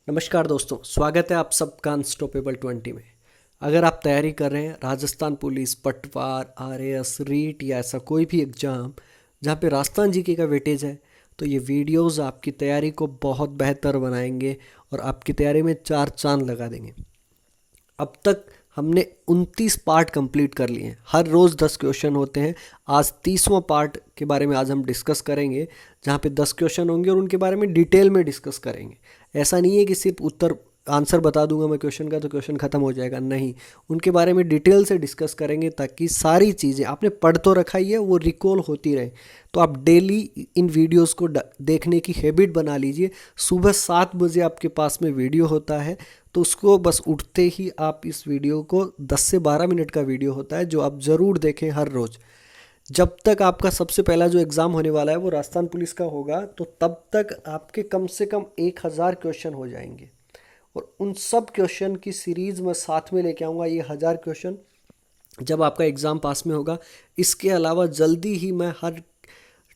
नमस्कार दोस्तों, स्वागत है आप सबका अनस्टॉपेबल 20 में। अगर आप तैयारी कर रहे हैं राजस्थान पुलिस, पटवार, आरएएस, रीट या ऐसा कोई भी एग्ज़ाम जहाँ पे राजस्थान जीके का वेटेज है, तो ये वीडियोस आपकी तैयारी को बहुत बेहतर बनाएंगे और आपकी तैयारी में चार चांद लगा देंगे। अब तक हमने 29 पार्ट कंप्लीट कर लिए हैं। हर रोज़ 10 क्वेश्चन होते हैं। आज 30वां पार्ट के बारे में आज हम डिस्कस करेंगे, जहाँ पे 10 क्वेश्चन होंगे और उनके बारे में डिटेल में डिस्कस करेंगे। ऐसा नहीं है कि सिर्फ उत्तर आंसर बता दूंगा मैं क्वेश्चन का तो क्वेश्चन ख़त्म हो जाएगा, नहीं। उनके बारे में डिटेल से डिस्कस करेंगे ताकि सारी चीज़ें आपने पढ़ तो रखा ही है वो रिकॉल होती रहे। तो आप डेली इन वीडियोस को देखने की हैबिट बना लीजिए। सुबह 7 बजे आपके पास में वीडियो होता है, तो उसको बस उठते ही आप इस वीडियो को 10 से 12 मिनट का वीडियो होता है जो आप ज़रूर देखें हर रोज़। जब तक आपका सबसे पहला जो एग्ज़ाम होने वाला है वो राजस्थान पुलिस का होगा, तो तब तक आपके कम से कम 1000 क्वेश्चन हो जाएंगे और उन सब क्वेश्चन की सीरीज़ मैं साथ में लेके आऊँगा, ये 1000 क्वेश्चन जब आपका एग्ज़ाम पास में होगा। इसके अलावा जल्दी ही मैं हर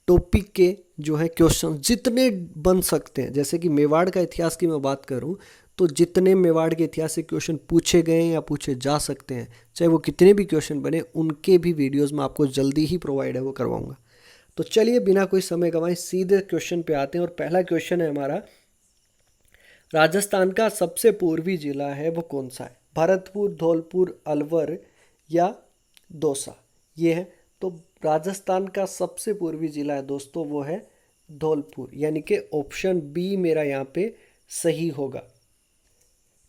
टॉपिक के जो है क्वेश्चन जितने बन सकते हैं, जैसे कि मेवाड़ का इतिहास की मैं बात करूं तो जितने मेवाड़ के इतिहास से क्वेश्चन पूछे गए या पूछे जा सकते हैं, चाहे वो कितने भी क्वेश्चन बने, उनके भी वीडियोस मैं आपको जल्दी ही प्रोवाइड है वो करवाऊंगा। तो चलिए बिना कोई समय गंवाए सीधे क्वेश्चन पे आते हैं। और पहला क्वेश्चन है हमारा, राजस्थान का सबसे पूर्वी जिला है वो कौन सा है? भरतपुर, धौलपुर, अलवर या दौसा? ये है। तो राजस्थान का सबसे पूर्वी जिला है दोस्तों, वो है धौलपुर, यानी कि ऑप्शन बी मेरा यहाँ पे सही होगा।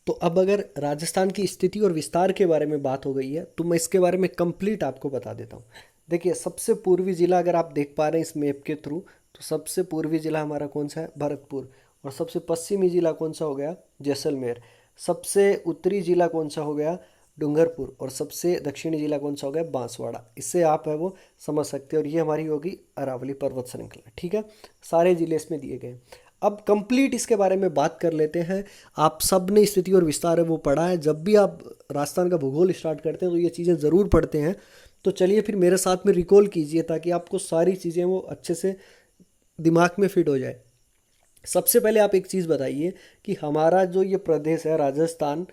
तो अब अगर राजस्थान की स्थिति और विस्तार के बारे में बात हो गई है तो मैं इसके बारे में कंप्लीट आपको बता देता हूँ। देखिए, सबसे पूर्वी जिला अगर आप देख पा रहे हैं इस मैप के थ्रू, तो सबसे पूर्वी जिला हमारा कौन सा है? भरतपुर। और सबसे पश्चिमी जिला कौन सा हो गया? जैसलमेर। सबसे उत्तरी जिला कौन सा हो गया? डूंगरपुर। और सबसे दक्षिणी जिला कौन सा हो गया? बांसवाड़ा। इससे आप है वो समझ सकते हैं। और ये हमारी होगी अरावली पर्वत श्रृंखला। ठीक है, सारे जिले इसमें दिए गए। अब कंप्लीट इसके बारे में बात कर लेते हैं। आप सब ने स्थिति और विस्तार है वो पढ़ा है। जब भी आप राजस्थान का भूगोल स्टार्ट करते हैं तो ये चीज़ें ज़रूर पढ़ते हैं। तो चलिए फिर मेरे साथ में रिकॉल कीजिए ताकि आपको सारी चीज़ें वो अच्छे से दिमाग में फिट हो जाए। सबसे पहले आप एक चीज़ बताइए कि हमारा जो ये प्रदेश है राजस्थान,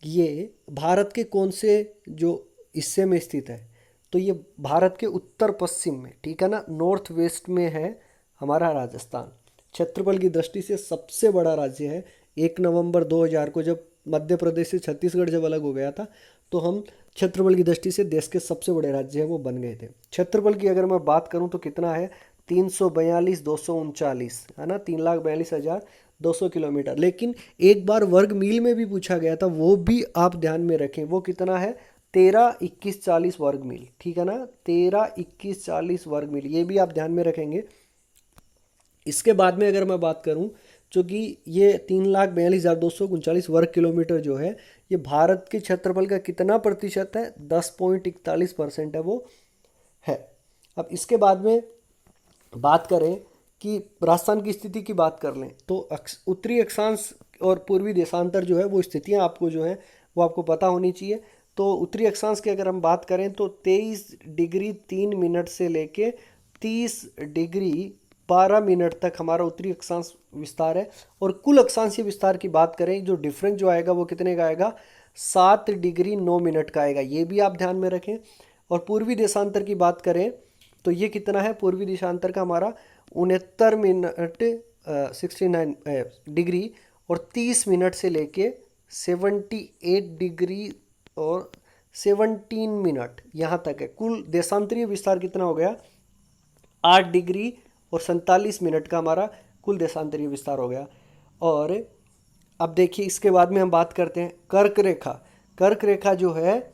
ये भारत के कौन से जो हिस्से में स्थित है? तो ये भारत के उत्तर पश्चिम में, ठीक है ना, नॉर्थ वेस्ट में है हमारा राजस्थान। क्षेत्रफल की दृष्टि से सबसे बड़ा राज्य है। 1 नवंबर 2000 को जब मध्य प्रदेश से छत्तीसगढ़ जब अलग हो गया था, तो हम क्षेत्रफल की दृष्टि से देश के सबसे बड़े राज्य हैं वो बन गए थे। क्षेत्रफल की अगर मैं बात करूं तो कितना है? 342,239, है ना, 3,42,200 किलोमीटर। लेकिन एक बार वर्ग मील में भी पूछा गया था, वो भी आप ध्यान में रखें। वो कितना है? 13, 21, 40 वर्ग मील। ठीक है ना, 13, 21, 40 वर्ग मील, ये भी आप ध्यान में रखेंगे। इसके बाद में अगर मैं बात करूं, जो कि ये 3,42,239 वर्ग किलोमीटर जो है, ये भारत के क्षेत्रफल का कितना प्रतिशत है? 10.41% है वो है। अब इसके बाद में बात करें कि राजस्थान की स्थिति की बात कर लें तो उत्तरी अक्षांश और पूर्वी देशांतर जो है वो स्थितियां आपको जो है वो आपको पता होनी चाहिए। तो उत्तरी अक्षांश की अगर हम बात करें तो 23 डिग्री 3 मिनट से लेके 30 डिग्री 12 मिनट तक हमारा उत्तरी अक्षांश विस्तार है। और कुल अक्षांशीय विस्तार की बात करें, जो डिफरेंस जो आएगा वो कितने का आएगा? 7 डिग्री 9 मिनट का आएगा। ये भी आप ध्यान में रखें। और पूर्वी देशांतर की बात करें तो ये कितना है? पूर्वी देशांतर का हमारा 69 मिनट 69 डिग्री और 30 मिनट से लेके 78 डिग्री और 17 मिनट यहाँ तक है। कुल देशांतरीय विस्तार कितना हो गया? 8 डिग्री और 47 मिनट का हमारा कुल देशांतरीय विस्तार हो गया। और अब देखिए, इसके बाद में हम बात करते हैं कर्क रेखा। कर्क रेखा जो है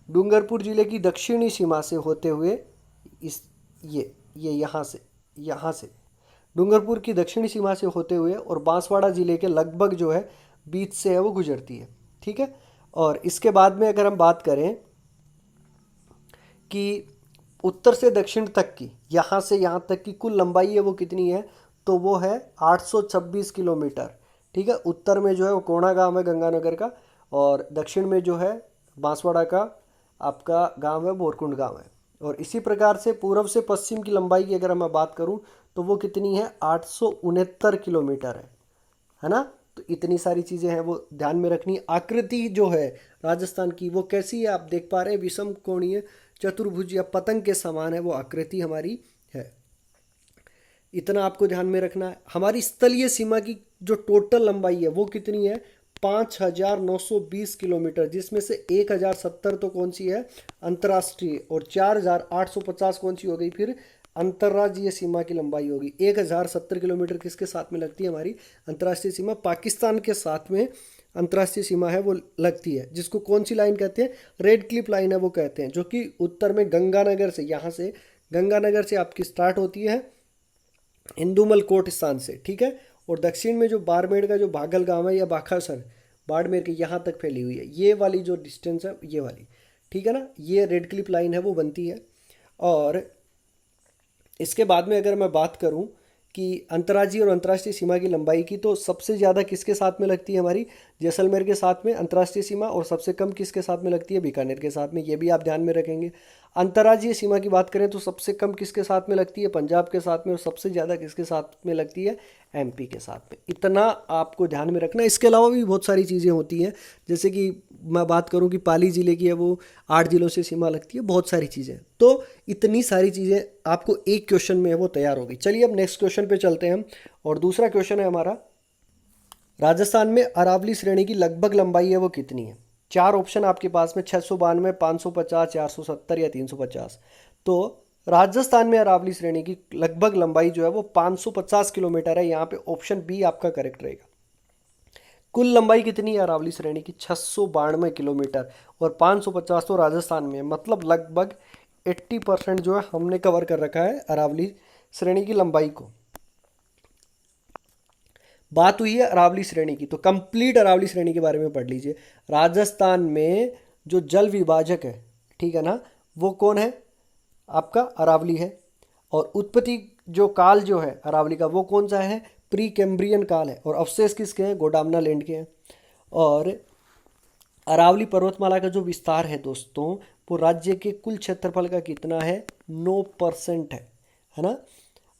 डूंगरपुर जिले की दक्षिणी सीमा से होते हुए इस ये यहाँ से डूंगरपुर की दक्षिणी सीमा से होते हुए और बांसवाड़ा जिले के लगभग जो है बीच से है वो गुजरती है। ठीक है। और इसके बाद में अगर हम बात करें कि उत्तर से दक्षिण तक की, यहाँ से यहाँ तक की कुल लंबाई है वो कितनी है? तो वो है 826 किलोमीटर। ठीक है। उत्तर में जो है वो कोणा गांव है गंगानगर का, और दक्षिण में जो है बांसवाड़ा का आपका गांव है बोरकुंड गांव है। और इसी प्रकार से पूर्व से पश्चिम की लंबाई की अगर मैं बात करूं तो वो कितनी है? 869 किलोमीटर है ना। तो इतनी सारी चीज़ें हैं वो ध्यान में रखनी। आकृति जो है राजस्थान की वो कैसी है, आप देख पा रहे हैं, विषम कोणीय चतुर्भुज या पतंग के समान है वो आकृति हमारी है। इतना आपको ध्यान में रखना है। हमारी स्थलीय सीमा की जो टोटल लंबाई है वो कितनी है, 5,920 किलोमीटर, जिसमें से 1,070 तो कौन सी है, अंतर्राष्ट्रीय, और 4,850 कौन सी हो गई फिर अंतर्राज्यीय सीमा की लंबाई होगी। 1,070 किलोमीटर किसके साथ में लगती है, हमारी अंतर्राष्ट्रीय सीमा पाकिस्तान के साथ में अंतर्राष्ट्रीय सीमा है वो लगती है, जिसको कौन सी लाइन कहते हैं, रेड क्लिफ लाइन है वो कहते हैं, जो कि उत्तर में गंगानगर से, यहाँ से गंगानगर से आपकी स्टार्ट होती है इंदुमल कोट स्थान से, ठीक है, और दक्षिण में जो बाड़मेर का जो बागल गांव है या बाखासर बाड़मेर के यहाँ तक फैली हुई है, ये वाली जो डिस्टेंस है ये वाली, ठीक है ना, ये रेड क्लिफ लाइन है वो बनती है। और इसके बाद में अगर मैं बात करूं कि अंतर्राज्यीय और अंतर्राष्ट्रीय सीमा की लंबाई की, तो सबसे ज़्यादा किसके साथ में लगती है, हमारी जैसलमेर के साथ में अंतर्राष्ट्रीय सीमा, और सबसे कम किसके साथ में लगती है, बीकानेर के साथ में, ये भी आप ध्यान में रखेंगे। अंतर्राज्यीय सीमा की बात करें तो सबसे कम किसके साथ में लगती है, पंजाब के साथ में, और सबसे ज़्यादा किसके साथ में लगती है, एमपी के साथ में। इतना आपको ध्यान में रखना। इसके अलावा भी बहुत सारी चीज़ें होती हैं, जैसे कि मैं बात करूं कि पाली ज़िले की है वो 8 जिलों से सीमा लगती है, बहुत सारी चीज़ें। तो इतनी सारी चीज़ें आपको एक क्वेश्चन में है वो तैयार होगी। चलिए अब नेक्स्ट क्वेश्चन पे चलते हैं हम, और दूसरा क्वेश्चन है हमारा, राजस्थान में अरावली श्रेणी की लगभग लंबाई है वो कितनी है। 4 ऑप्शन आपके पास में, 692, 550, 470 या 350। तो राजस्थान में अरावली श्रेणी की लगभग लंबाई जो है वो 550 किलोमीटर है। यहाँ पे ऑप्शन बी आपका करेक्ट रहेगा। कुल लंबाई कितनी है अरावली श्रेणी की, 692 किलोमीटर, और 550 तो राजस्थान में है, मतलब लगभग 80% जो है हमने कवर कर रखा है अरावली श्रेणी की लंबाई को। बात हुई है अरावली श्रेणी की, तो कंप्लीट अरावली श्रेणी के बारे में पढ़ लीजिए। राजस्थान में जो जल विभाजक है, ठीक है ना, वो कौन है, आपका अरावली है। और उत्पत्ति जो काल जो है अरावली का वो कौन सा है, प्री कैम्ब्रियन काल है। और अवशेष किसके हैं, गोडामना लैंड के हैं। और अरावली पर्वतमाला का जो विस्तार है दोस्तों, वो राज्य के कुल क्षेत्रफल का कितना है, 9% है ना।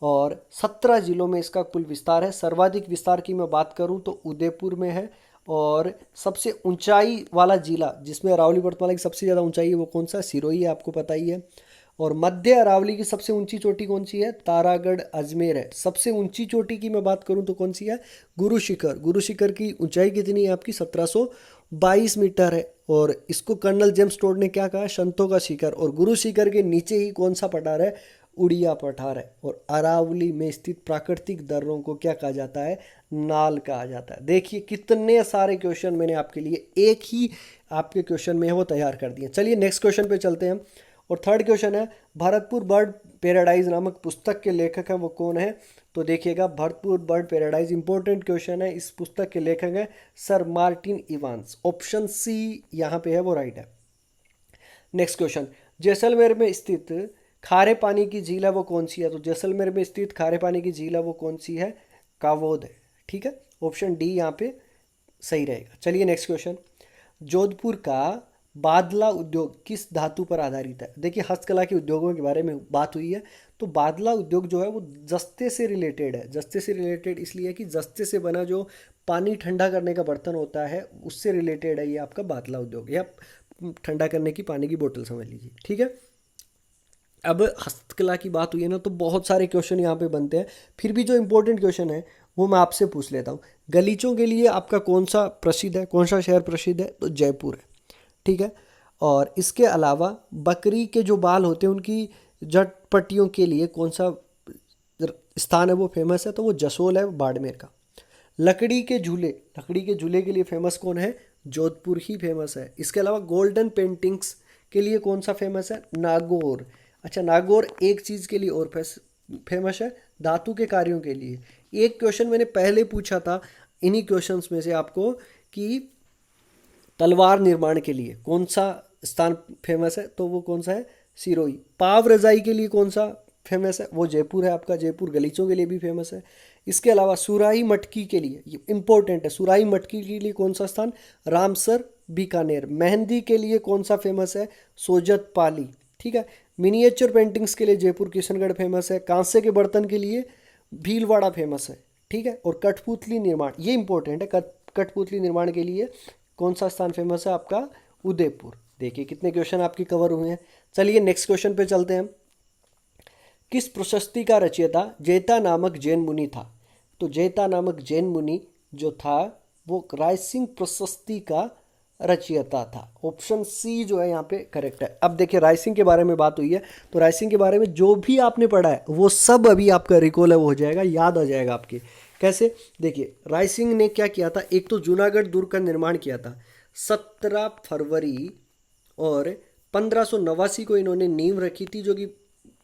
और 17 जिलों में इसका कुल विस्तार है। सर्वाधिक विस्तार की मैं बात करूं तो उदयपुर में है। और सबसे ऊंचाई वाला जिला जिसमें अरावली पर्वतमाला की सबसे ज़्यादा ऊंचाई है वो कौन सा, सिरोही है, आपको पता ही है। और मध्य अरावली की सबसे ऊंची चोटी कौन सी है, तारागढ़ अजमेर है। सबसे ऊंची चोटी की मैं बात करूं तो कौन सी है, गुरु शिखर। गुरु शिखर की ऊंचाई कितनी है आपकी, 1722 मीटर है। और इसको कर्नल जेम्स टोड ने क्या कहा, संतों का शिखर। और गुरु शिखर के नीचे ही कौन सा पठार है, उड़िया पठार है। और अरावली में स्थित प्राकृतिक दर्रों को क्या कहा जाता है, नाल कहा जाता है। देखिए कितने सारे क्वेश्चन मैंने आपके लिए एक ही आपके क्वेश्चन में है वो तैयार कर दिए। चलिए नेक्स्ट क्वेश्चन पे चलते हैं। और थर्ड क्वेश्चन है, भरतपुर बर्ड पैराडाइज नामक पुस्तक के लेखक हैं वो कौन है। तो देखिएगा, Bharatpur bird paradise important question है। इस पुस्तक के लेखक हैं sir Martin Evans. Option C यहाँ पे है वो राइट है। नेक्स्ट क्वेश्चन, जैसलमेर में स्थित खारे पानी की झील है वो कौन सी है। तो जैसलमेर में स्थित खारे पानी की झील है वो कौन सी है, कावोद है, ठीक है। ऑप्शन डी यहाँ पे सही रहेगा। चलिए नेक्स्ट क्वेश्चन, जोधपुर का बादला उद्योग किस धातु पर आधारित है। देखिए हस्तकला के उद्योगों के बारे में बात हुई है, तो बादला उद्योग जो है वो जस्ते से रिलेटेड है। जस्ते से रिलेटेड इसलिए कि जस्ते से बना जो पानी ठंडा करने का बर्तन होता है उससे रिलेटेड है ये आपका बादला उद्योग, या ठंडा करने की पानी की बोतल समझ लीजिए, ठीक है। अब हस्तकला की बात हुई है ना, तो बहुत सारे क्वेश्चन यहाँ पे बनते हैं। फिर भी जो इंपॉर्टेंट क्वेश्चन है वो मैं आपसे पूछ लेता हूँ। गलीचों के लिए आपका कौन सा प्रसिद्ध है, कौन सा शहर प्रसिद्ध है, तो जयपुर है, ठीक है। और इसके अलावा बकरी के जो बाल होते हैं उनकी झटपटियों के लिए कौन सा स्थान है वो फेमस है, तो वो जसोल है, बाड़मेर का। लकड़ी के झूले के लिए फेमस कौन है, जोधपुर ही फेमस है। इसके अलावा गोल्डन पेंटिंग्स के लिए कौन सा फेमस है, नागौर। अच्छा, नागौर एक चीज़ के लिए और फेमस है, धातु के कार्यों के लिए। एक क्वेश्चन मैंने पहले पूछा था इन्हीं क्वेश्चंस में से आपको कि तलवार निर्माण के लिए कौन सा स्थान फेमस है, तो वो कौन सा है, सिरोही। पाव रजाई के लिए कौन सा फेमस है, वो जयपुर है आपका। जयपुर गलीचों के लिए भी फेमस है। इसके अलावा सुराही मटकी के लिए, ये इंपॉर्टेंट है, सुराही मटकी के लिए कौन सा स्थान, रामसर, बीकानेर। मेहंदी के लिए कौन सा फेमस है, सोजत पाली, ठीक है। मिनिएचर पेंटिंग्स के लिए जयपुर किशनगढ़ फेमस है। कांसे के बर्तन के लिए भीलवाड़ा फेमस है, ठीक है। और कठपुतली निर्माण, ये इंपॉर्टेंट है, कठपुतली निर्माण के लिए कौन सा स्थान फेमस है आपका? उदयपुर। देखिए कितने क्वेश्चन आपके कवर हुए हैं। चलिए नेक्स्ट क्वेश्चन पे चलते हैं। किस प्रशस्ति का रचयिता जैता नामक जैन मुनि था? तो जैता नामक जैन मुनि जो था वो रायसिंग प्रशस्ति का रचयिता था। ऑप्शन सी जो है यहाँ पे करेक्ट है। अब देखिए रायसिंग के बारे में बात हुई है, तो रायसिंग के बारे में जो भी आपने पढ़ा है वो सब अभी आपका रिकॉल है वो हो जाएगा, याद आ जाएगा आपके। कैसे? देखिए रायसिंग ने क्या किया था, एक तो जूनागढ़ दुर्ग का निर्माण किया था 17 फरवरी, और 1589 को इन्होंने नींव रखी थी, जो कि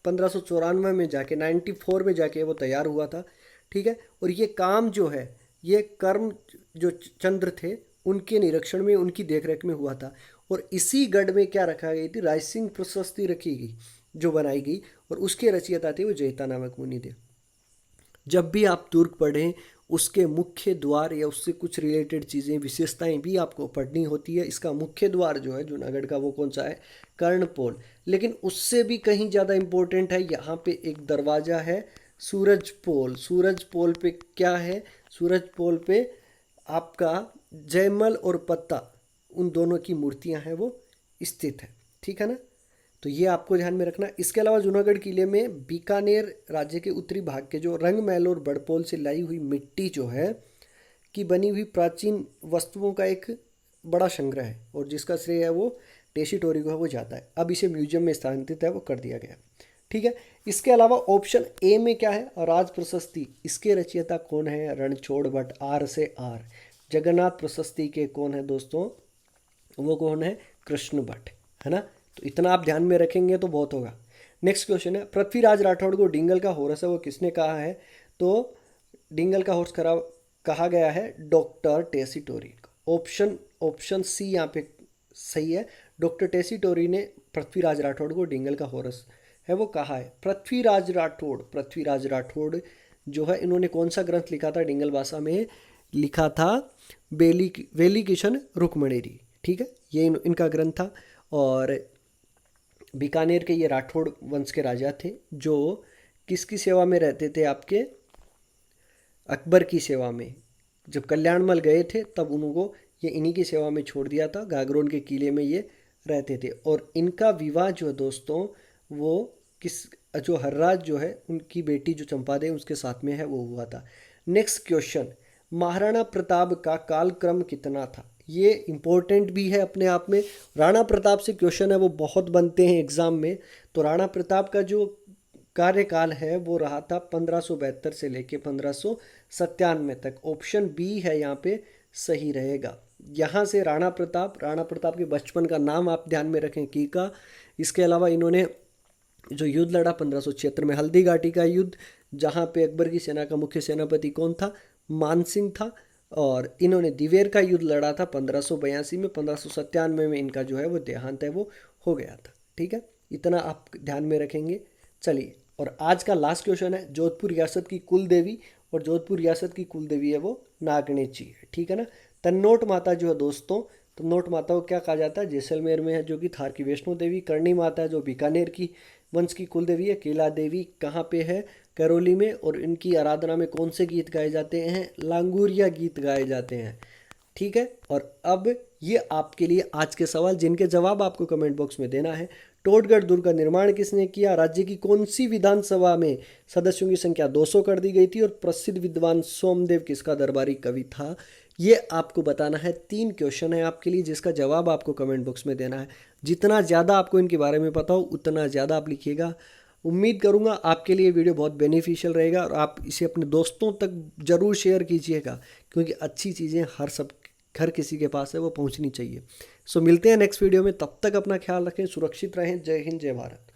1594 में जाके 94 में जाके वो तैयार हुआ था। ठीक है। और ये काम जो है ये कर्म जो चंद्र थे उनके निरीक्षण में, उनकी देखरेख में हुआ था। और इसी गढ़ में क्या रखा गई थी? रायसिंग प्रशस्ति रखी गई जो बनाई गई, और उसके रचयिता थे वो जैता नामक मुनि थे। जब भी आप दुर्ग पढ़ें उसके मुख्य द्वार या उससे कुछ रिलेटेड चीज़ें विशेषताएं भी आपको पढ़नी होती है। इसका मुख्य द्वार जो है जूनागढ़ का वो कौन सा है? कर्णपोल। लेकिन उससे भी कहीं ज़्यादा इम्पोर्टेंट है, यहाँ पे एक दरवाज़ा है सूरज पोल। सूरज पोल पे क्या है? सूरज पोल पे आपका जयमल और पत्ता, उन दोनों की मूर्तियां हैं वो स्थित है। ठीक है ना? तो ये आपको ध्यान में रखना। इसके अलावा जूनागढ़ किले में बीकानेर राज्य के उत्तरी भाग के जो रंग महल और बड़पोल से लाई हुई मिट्टी जो है की बनी हुई प्राचीन वस्तुओं का एक बड़ा संग्रह है, और जिसका श्रेय है वो टेसीटोरी को है वो जाता है। अब इसे म्यूजियम में स्थानांतरित है वो कर दिया गया। ठीक है। इसके अलावा ऑप्शन ए में क्या है? राज प्रशस्ति। इसके रचयिता कौन है? रणछोड़ भट्ट। आर से आर। जगन्नाथ प्रशस्ति के कौन है दोस्तों? वो कौन है? कृष्ण भट्ट, है ना? तो इतना आप ध्यान में रखेंगे तो बहुत होगा। नेक्स्ट क्वेश्चन है, पृथ्वीराज राठौड़ को डिंगल का हॉर्स है वो किसने कहा है? तो डिंगल का हॉर्स कहा गया है डॉक्टर टेसीटोरी। ऑप्शन सी यहाँ पे सही है। डॉक्टर टेसीटोरी ने पृथ्वीराज राठौड़ को डिंगल का हॉर्स है वो कहा है। पृथ्वीराज राठौड़ जो है इन्होंने कौन सा ग्रंथ लिखा था? डिंगल भाषा में लिखा था वेली किशन रुक्मणेरी। ठीक है, ये इनका ग्रंथ था। और बीकानेर के ये राठौड़ वंश के राजा थे जो किसकी सेवा में रहते थे? आपके अकबर की सेवा में। जब कल्याणमल गए थे तब उनको ये इन्हीं की सेवा में छोड़ दिया था। गागरोन के किले में ये रहते थे, और इनका विवाह जो है दोस्तों वो जो हर्राज जो है उनकी बेटी जो चंपादे उसके साथ में है वो हुआ था। नेक्स्ट क्वेश्चन, महाराणा प्रताप का कालक्रम कितना था? ये इम्पोर्टेंट भी है अपने आप में। राणा प्रताप से क्वेश्चन है वो बहुत बनते हैं एग्जाम में। तो राणा प्रताप का जो कार्यकाल है वो रहा था 1572 से लेके 1597 तक। ऑप्शन बी है यहाँ पे सही रहेगा। यहाँ से राणा प्रताप के बचपन का नाम आप ध्यान में रखें, कीका। इसके अलावा इन्होंने जो युद्ध लड़ा 1576 में, हल्दी घाटी का युद्ध, जहाँ पे अकबर की सेना का मुख्य सेनापति कौन था? मानसिंह था। और इन्होंने दिवेर का युद्ध लड़ा था 1582 में। 1597 में इनका जो है वो देहांत है वो हो गया था। ठीक है, इतना आप ध्यान में रखेंगे। चलिए, और आज का लास्ट क्वेश्चन है, जोधपुर रियासत की कुल देवी, और जोधपुर रियासत की कुल देवी है वो नागनेची है। ठीक है ना? तन्नोट माता जो है दोस्तों, तन्नोट माता को क्या कहा जाता है? जैसलमेर में है जो कि थार की वैष्णो देवी। करणी माता जो बीकानेर की वंश की कुल देवी है। केला देवी कहाँ पे है? करौली में। और इनकी आराधना में कौन से गीत गाए जाते हैं? लांगुरिया गीत गाए जाते हैं। ठीक है, और अब ये आपके लिए आज के सवाल जिनके जवाब आपको कमेंट बॉक्स में देना है। टोटगढ़ दुर्ग का निर्माण किसने किया? राज्य की कौन सी विधानसभा में सदस्यों की संख्या 200 कर दी गई थी? और प्रसिद्ध विद्वान सोमदेव किसका दरबारी कवि था? ये आपको बताना है। 3 क्वेश्चन है आपके लिए जिसका जवाब आपको कमेंट बॉक्स में देना है। जितना ज़्यादा आपको इनके बारे में पता हो उतना ज़्यादा आप लिखिएगा। उम्मीद करूंगा आपके लिए वीडियो बहुत बेनिफिशियल रहेगा, और आप इसे अपने दोस्तों तक ज़रूर शेयर कीजिएगा, क्योंकि अच्छी चीज़ें हर किसी के पास है वो पहुंचनी चाहिए। सो मिलते हैं नेक्स्ट वीडियो में, तब तक अपना ख्याल रखें, सुरक्षित रहें। जय हिंद, जय भारत।